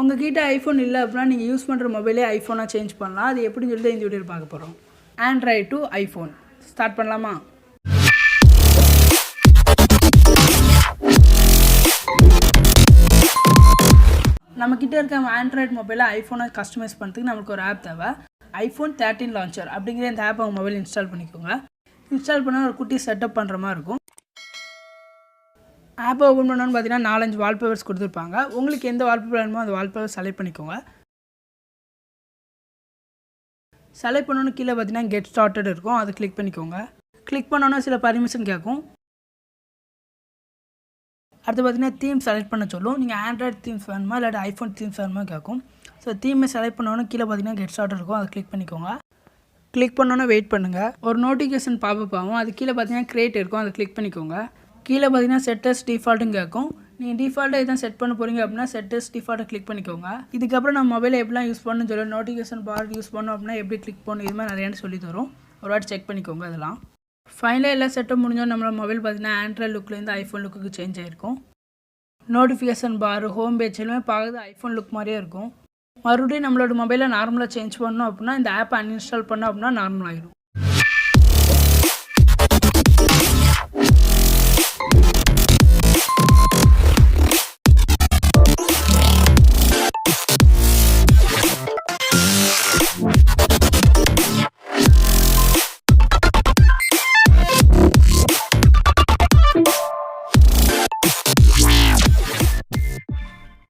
உங்ககிட்ட ஐஃபோன் இல்லை அப்படின்னா நீங்கள் யூஸ் பண்ணுற மொபைலே ஐஃபோனாக சேஞ்ச் பண்ணலாம். அது எப்படின்னு சொல்லிட்டு இந்த வீடியோவில் பார்க்க போகிறோம். ஆண்ட்ராய்டு டு ஐஃபோன் ஸ்டார்ட் பண்ணலாமா? நம்மக்கிட்ட இருக்க ஆண்ட்ராய்டு மொபைலை ஐஃபோனை கஸ்டமைஸ் பண்ணுறதுக்கு நமக்கு ஒரு ஆப் தேவை. iPhone 13 லான்ச்சர் அப்படிங்கிற இந்த ஆப் உங்கள் மொபைல் இன்ஸ்டால் பண்ணிக்கோங்க. இன்ஸ்டால் பண்ணால் ஒரு குட்டி செட்டப் பண்ணுற மாதிரி இருக்கும். ஆப்பை ஓப்பன் பண்ணோன்னு பார்த்தீங்கன்னா 4-5 வால்பேப்பர்ஸ் கொடுத்துருப்பாங்க. உங்களுக்கு எந்த வால்பேப்பர் வேணுமோ அந்த வால்பேப்பர் செலக்ட் பண்ணிக்கோங்க. செலக்ட் பண்ணோன்னு கீழே பார்த்தீங்கன்னா கெட் ஸ்டார்டட் இருக்கும், அதை கிளிக் பண்ணிக்கோங்க. கிளிக் பண்ணோன்னா சில பர்மிஷன் கேட்கும். அடுத்து பார்த்தீங்கன்னா தீம் செலக்ட் பண்ண சொல்லும். நீங்கள் ஆண்ட்ராய்டு தீம்ஸ் வேணுமா இல்லாட்டி ஐஃபோன் தீம்ஸ் வேணுமா கேட்கும். ஸோ தீமை செலக்ட் பண்ணோன்னே கீழே பார்த்தீங்கன்னா கெட் ஸ்டார்டட் இருக்கும், அதை கிளிக் பண்ணிக்கோங்க. கிளிக் பண்ணோன்னே வெயிட் பண்ணுங்கள். ஒரு நோட்டிஃபிகேஷன் பாப்பப் ஆகும். அது கீழே பார்த்தீங்கன்னா கிரியேட் இருக்கும், அதை கிளிக் பண்ணிக்கோங்க. கீழே பார்த்தீங்கன்னா செட்டஸ் டிஃபால்ட்டுன்னு கேட்கும். நீங்கள் டிஃபால்ட்டாக இதான் செட் பண்ண போகிறீங்க அப்படின்னா செட்டஸ் டிஃபால்ட்டை கிளிக் பண்ணிக்கோங்க. இதுக்கப்புறம் நம்ம மொபைலை எப்படிலாம் யூஸ் பண்ணணும்னு சொல்லி நோட்டிஃபிகேஷன் பார் யூஸ் பண்ணோம் அப்படின்னா எப்படி கிளிக் பண்ணணும், இது மாதிரி நிறையான்னு சொல்லி தரும். ஒரு வாட்டி செக் பண்ணிக்கோங்க. அதெல்லாம் ஃபைனலாக எல்லா செட்டப் முடிஞ்சோம் நம்மளோட மொபைல் பார்த்தீங்கன்னா ஆண்ட்ராய்டு லுக்லேருந்து ஐஃபோன் லுக்கு சேஞ்ச் ஆகிருக்கும். நோட்டிஃபிகேஷன் பார், ஹோம் பேஜ் எல்லாமே பார்க்குறது ஐஃபோன் லுக் மாதிரியே இருக்கும். மறுபடியும் நம்மளோட மொபைலை நார்மலாக சேஞ்ச் பண்ணோம் அப்படின்னா இந்த ஆப்பை அன்இன்ஸ்டால் பண்ணோம் அப்படின்னா நார்மலாகிடும்.